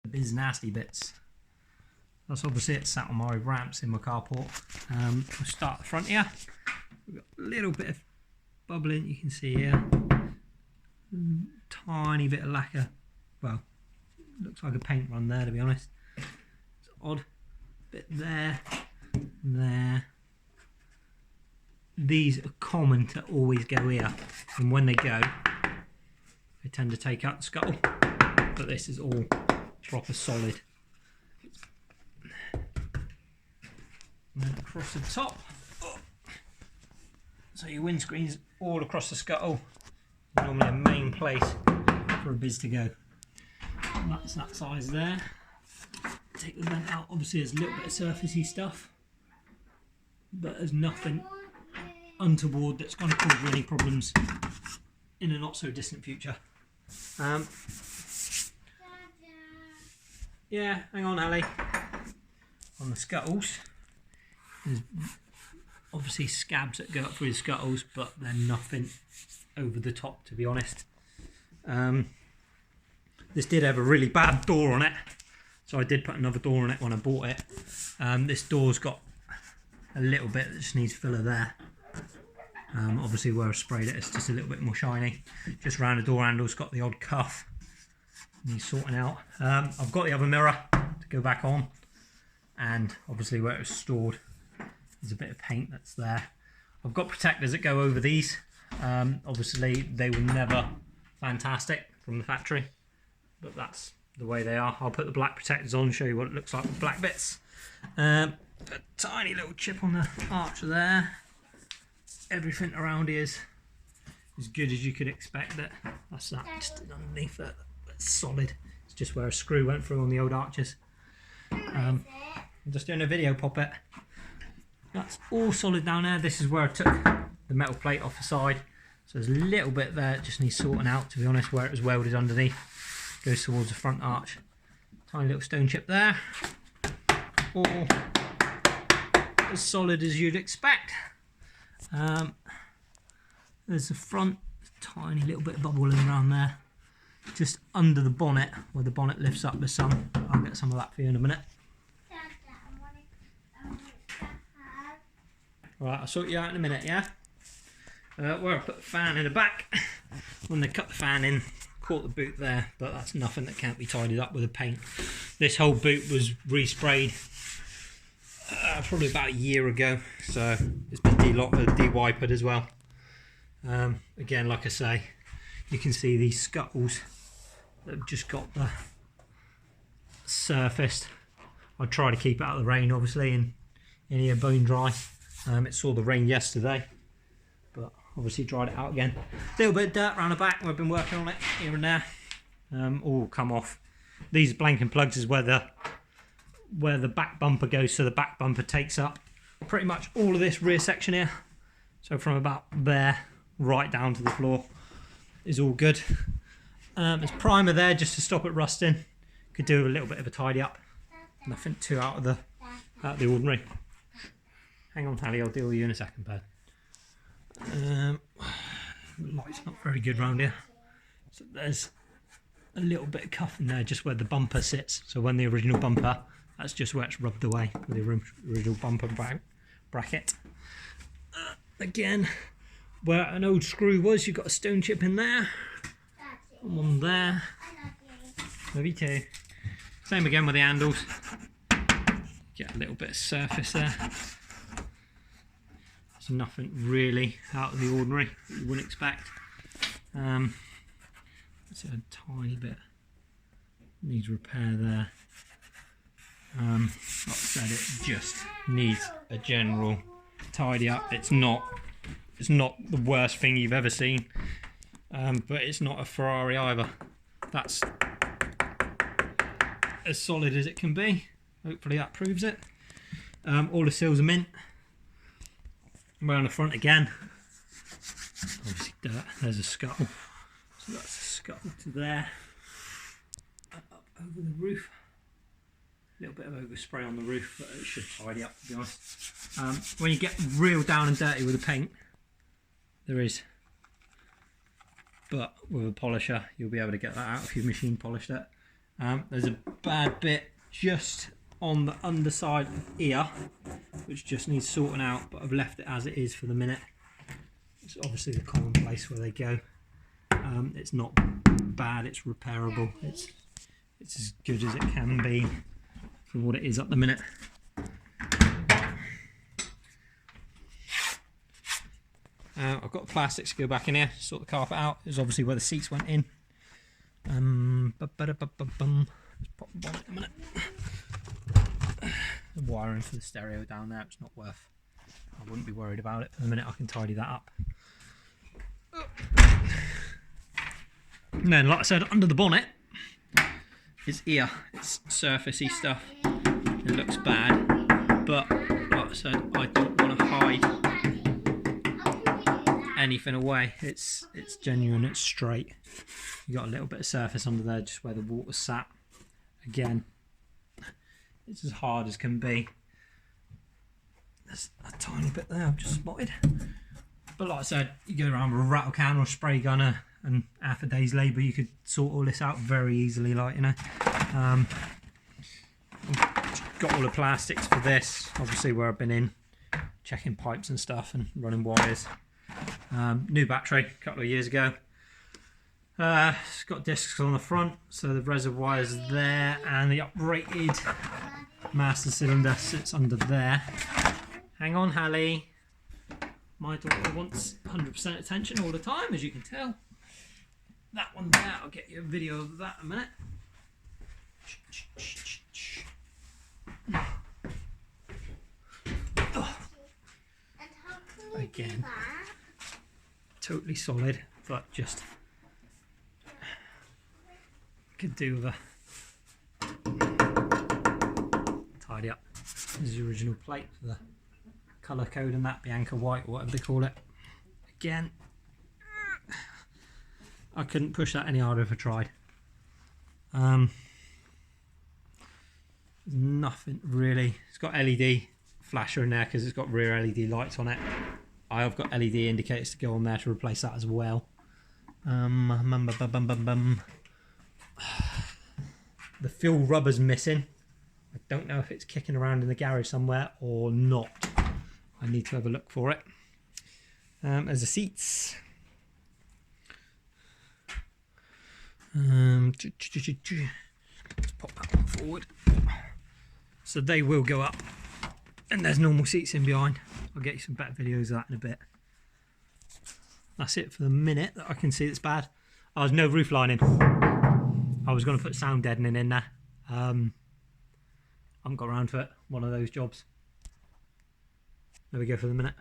The biz nasty bits. That's obviously it sat on my ramps in my carport. We'll start at the front here. We've got a little bit of bubbling, you can see here. Tiny bit of lacquer. Well, looks like a paint run there, to be honest. It's odd. Bit there, there. These are common to always go here, and when they go, they tend to take out the scuttle. But this is all proper solid. And then across the top. So your windscreen's all across the scuttle. Normally a main place for a biz to go. And that's that size there. Take the vent out. Obviously there's a little bit of surfacey stuff, but there's nothing untoward that's going to cause you any problems in a not so distant future. Yeah, hang on, Ali. On the scuttles, there's obviously scabs that go up through the scuttles, but they're nothing over the top, to be honest. This did have a really bad door on it, so I did put another door on it when I bought it. This door's got a little bit that just needs filler there. Obviously where I sprayed it, it's just a little bit more shiny. Just round the door handle's got the odd cuff. Needs sorting out. I've got the other mirror to go back on, and obviously where it was stored, there's a bit of paint that's there. I've got protectors that go over these. Obviously they were never fantastic from the factory, but that's the way they are. I'll put the black protectors on and show you what it looks like with black bits. A tiny little chip on the arch there. Everything around here is as good as you could expect it. That's that just underneath that. That's solid. It's just where a screw went through on the old arches. I'm just doing a video pop it. That's all solid down there. This is where I took the metal plate off the side. So there's a little bit there that just needs sorting out, to be honest, where it was welded underneath. Goes towards the front arch. Tiny little stone chip there. All as solid as you'd expect. There's the front, tiny little bit of bubbling around there. Just under the bonnet, where the bonnet lifts up the sun. I'll get some of that for you in a minute. Right, I'll sort you out in a minute, yeah? Where I put the fan in the back, when they cut the fan in, caught the boot there, but that's nothing that can't be tidied up with a paint. This whole boot was resprayed probably about a year ago, so it's been de-wipered as well. Again, like I say, you can see these scuttles that have just got the surfaced. I try to keep it out of the rain, obviously, and in here bone dry. It saw the rain yesterday, but obviously dried it out again. A little bit of dirt around the back where I've been working on it here and there. All come off. These blanking plugs is where the back bumper goes, so the back bumper takes up pretty much all of this rear section here. So from about there right down to the floor is all good. There's primer there just to stop it rusting. Could do a little bit of a tidy up. Nothing too out of the ordinary. Hang on, Tally, I'll deal with you in a second, bud. Light's not very good round here. So there's a little bit of cuff in there just where the bumper sits. So when the original bumper, that's just where it's rubbed away with the original bumper bracket. Again, where an old screw was, you've got a stone chip in there. And one there. Maybe two. Same again with the handles. Get a little bit of surface there. There's nothing really out of the ordinary that you wouldn't expect. It's a tiny bit needs repair there. Like I said, it just needs a general tidy up. It's not the worst thing you've ever seen, but it's not a Ferrari either. That's as solid as it can be. Hopefully that proves it. All the seals are mint. Around the front again, obviously dirt. There's a scuttle, so that's a scuttle to there. Up over the roof, a little bit of overspray on the roof, but it should tidy up, to be honest. When you get real down and dirty with the paint, there is, but with a polisher you'll be able to get that out if you've machine polished it. There's a bad bit just on the underside ear, which just needs sorting out, but I've left it as it is for the minute. It's obviously the common place where they go. It's not bad, it's repairable. It's as good as it can be for what it is at the minute. I've got the plastics to go back in here, sort the carpet out. It's obviously where the seats went in. Let's pop the bonnet in a minute. The wiring for the stereo down there, it's not worth. I wouldn't be worried about it for the minute. I can tidy that up. And then, like I said, under the bonnet is ear. It's surfacey stuff. It looks bad, but like I said, I don't want to hide anything away. It's genuine. It's straight. You got a little bit of surface under there, just where the water sat. Again, it's as hard as can be. There's a tiny bit there I've just spotted. But like I said, you go around with a rattle can or a spray gunner, and half a day's labour, you could sort all this out very easily, like, you know. Got all the plastics for this, obviously, where I've been in checking pipes and stuff and running wires. New battery a couple of years ago. It's got discs on the front, so the reservoir's there, and the uprated master cylinder sits under there. Hang on, Hallie. My daughter wants 100% attention all the time, as you can tell. That one there, I'll get you a video of that in a minute. Oh. Again, totally solid, but just could do with a tidy up. This is the original plate for the colour code and that, Bianca White or whatever they call it. Again, I couldn't push that any harder if I tried. Nothing really. It's got LED flasher in there because it's got rear LED lights on it. I have got LED indicators to go on there to replace that as well. The fuel rubber's missing. I don't know if it's kicking around in the garage somewhere or not. I need to have a look for it. There's the seats. Let's pop that one forward. So they will go up, and there's normal seats in behind. I'll get you some better videos of that in a bit. That's it for the minute that I can see that's bad. Oh, there's no roof lining. I was going to put sound deadening in there. I haven't got around to it. One of those jobs. There we go for the minute.